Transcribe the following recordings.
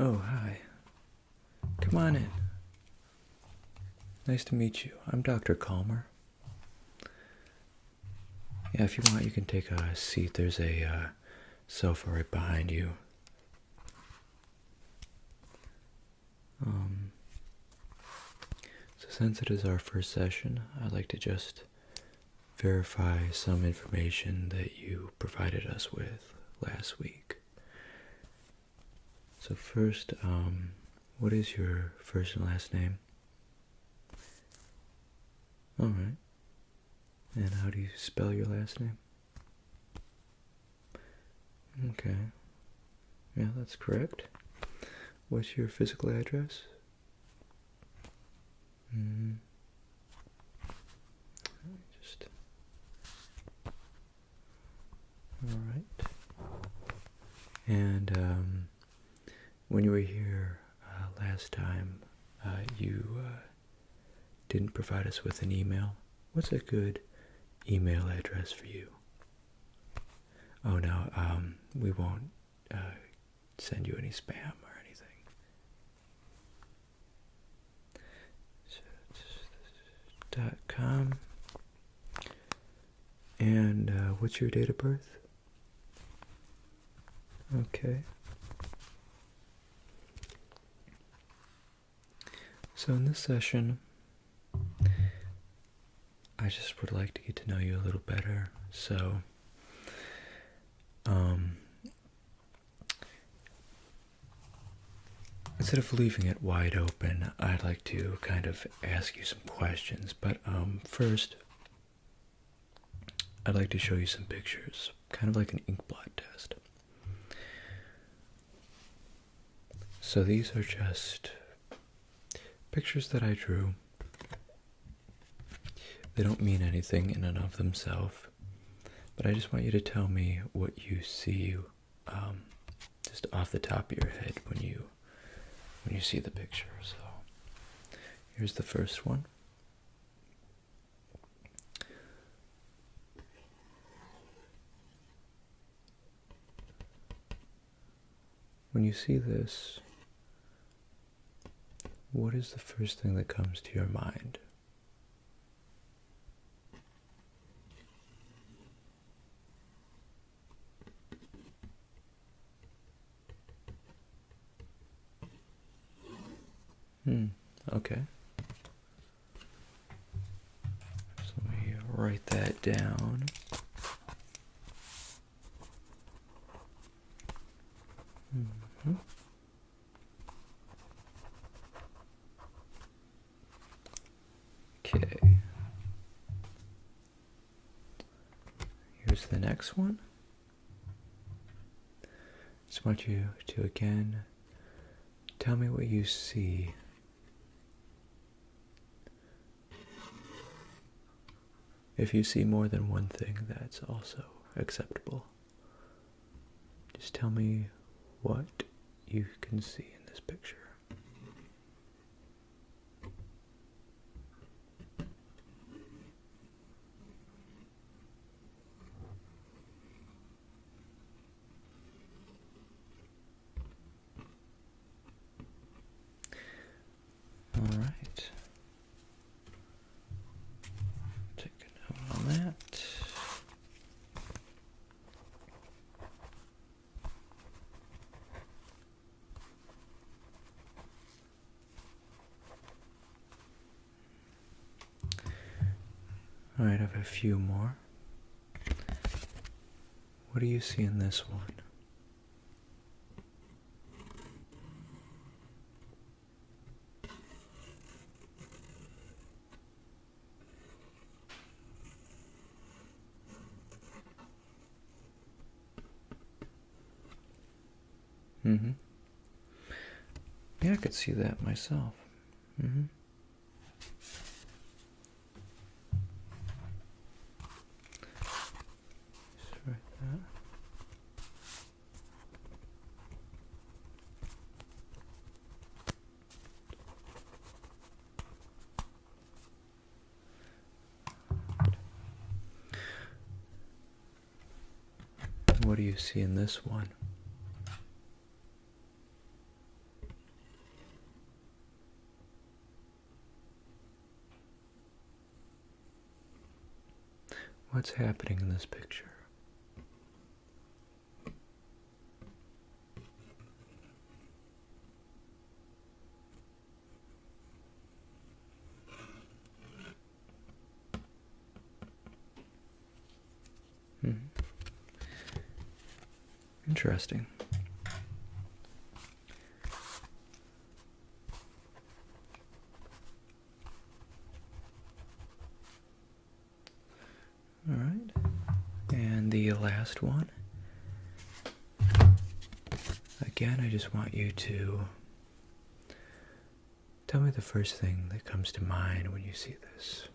Oh, hi. Come on in. Nice to meet you. I'm Dr. Kalmer. Yeah, if you want, you can take a seat. There's a sofa right behind you. So since it is our first session, I'd like to just verify some information that you provided us with last week. So first, what is your first and last name? Alright. And how do you spell your last name? Okay. Yeah, that's correct. What's your physical address? Just... Alright. And, when you were here last time, you didn't provide us with an email. What's a good email address for you? Oh no, we won't send you any spam or anything. So it's .com. And what's your date of birth? Okay. So in this session, I just would like to get to know you a little better. So, instead of leaving it wide open, I'd like to kind of ask you some questions. But first, I'd like to show you some pictures, kind of like an ink blot test. So these are just pictures that I drew. They don't mean anything in and of themselves, but I just want you to tell me what you see just off the top of your head when you see the picture. So here's the first one. When you see this, what is the first thing that comes to your mind? Okay. So let me write that down. Okay. Here's the next one. Just want you to again tell me what you see. If you see more than one thing, that's also acceptable. Just tell me what you can see in this picture. All right. Take a note on that. All right, I have a few more. What do you see in this one? Yeah, I could see that myself. Just write that. What do you see in this one? What's happening in this picture? Interesting. All right. And the last one. Again, I just want you to tell me the first thing that comes to mind when you see this.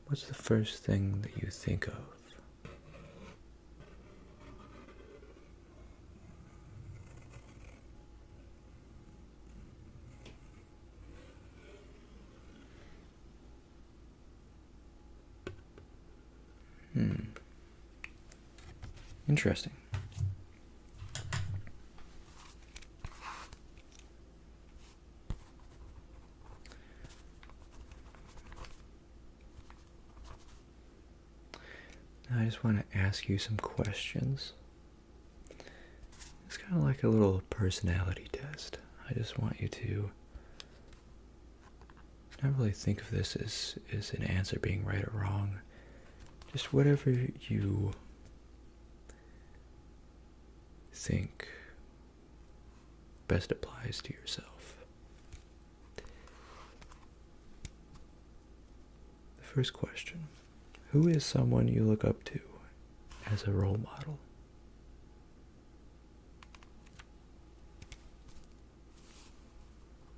What's the first thing that you think of? Interesting. Now I just want to ask you some questions. It's kind of like a little personality test. I just want you to not really think of this as an answer being right or wrong. Just whatever you think best applies to yourself. The first question: who is someone you look up to as a role model?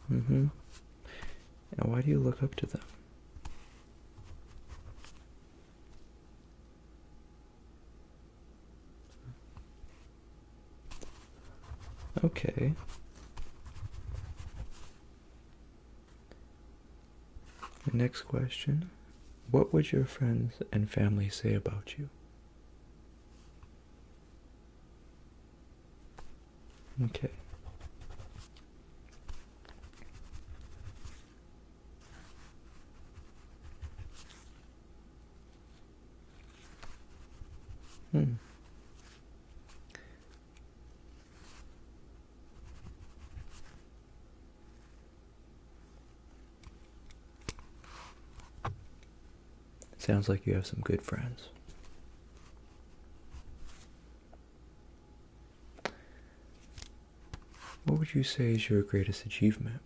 And why do you look up to them? Okay. The next question: what would your friends and family say about you? Okay. Sounds like you have some good friends. What would you say is your greatest achievement?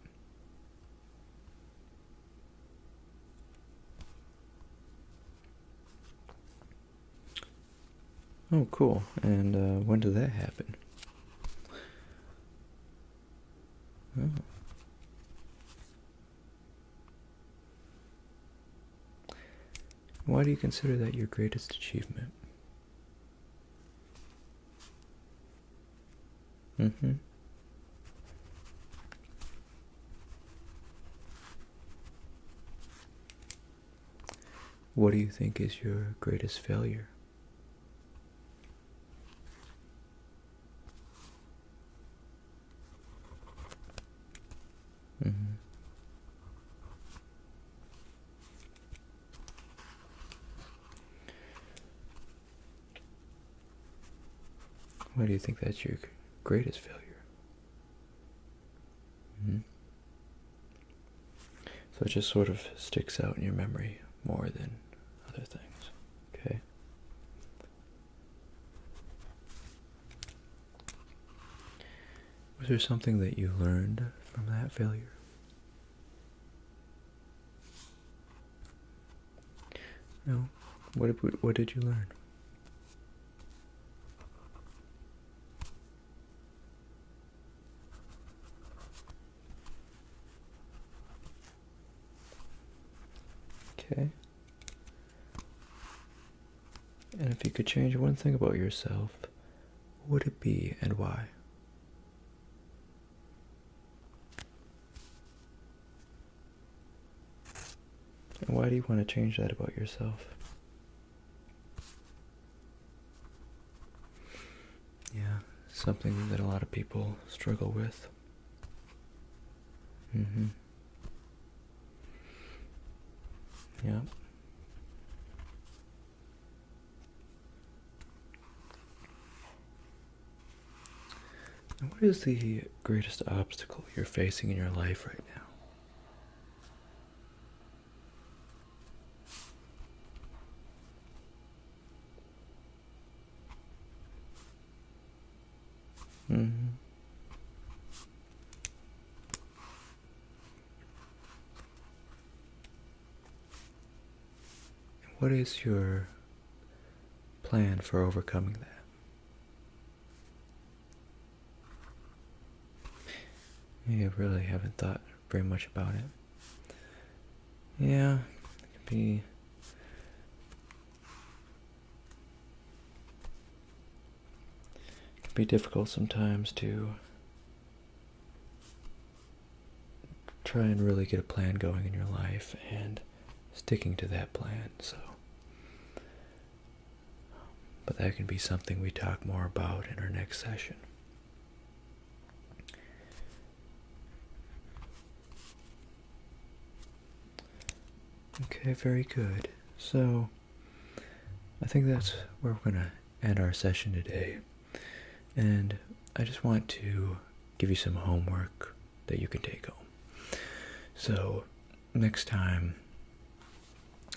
Oh, cool. And when did that happen? Oh. Why do you consider that your greatest achievement? What do you think is your greatest failure? Why do you think that's your greatest failure? So it just sort of sticks out in your memory more than other things. Okay. Was there something that you learned from that failure? No. What did you learn? Okay. And if you could change one thing about yourself, what would it be and why? And why do you want to change that about yourself? Yeah, something that a lot of people struggle with. Yeah. And what is the greatest obstacle you're facing in your life right now? Mm-hmm. What is your plan for overcoming that? You really haven't thought very much about it. Yeah, it can be difficult sometimes to try and really get a plan going in your life and sticking to that plan. But that can be something we talk more about in our next session. Okay, very good. So, I think that's where we're going to end our session today. And I just want to give you some homework that you can take home. So, next time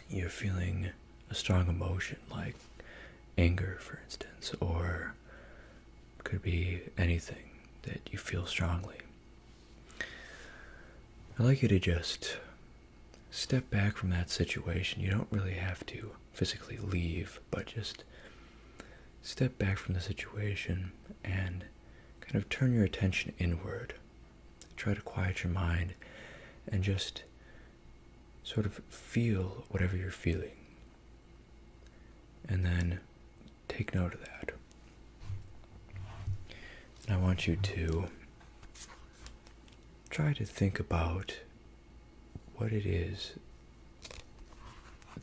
you're feeling a strong emotion like anger, for instance, or could be anything that you feel strongly, I'd like you to just step back from that situation. You don't really have to physically leave, but just step back from the situation and kind of turn your attention inward. Try to quiet your mind and just sort of feel whatever you're feeling. And then take note of that. And I want you to try to think about what it is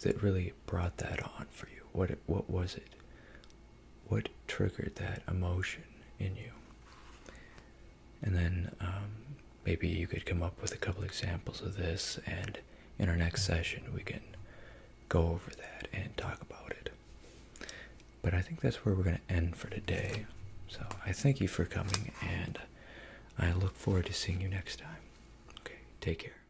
that really brought that on for you. What was it? What triggered that emotion in you? And then maybe you could come up with a couple examples of this, and in our next session we can go over that and talk about it. But I think that's where we're going to end for today. So I thank you for coming, and I look forward to seeing you next time. Okay, take care.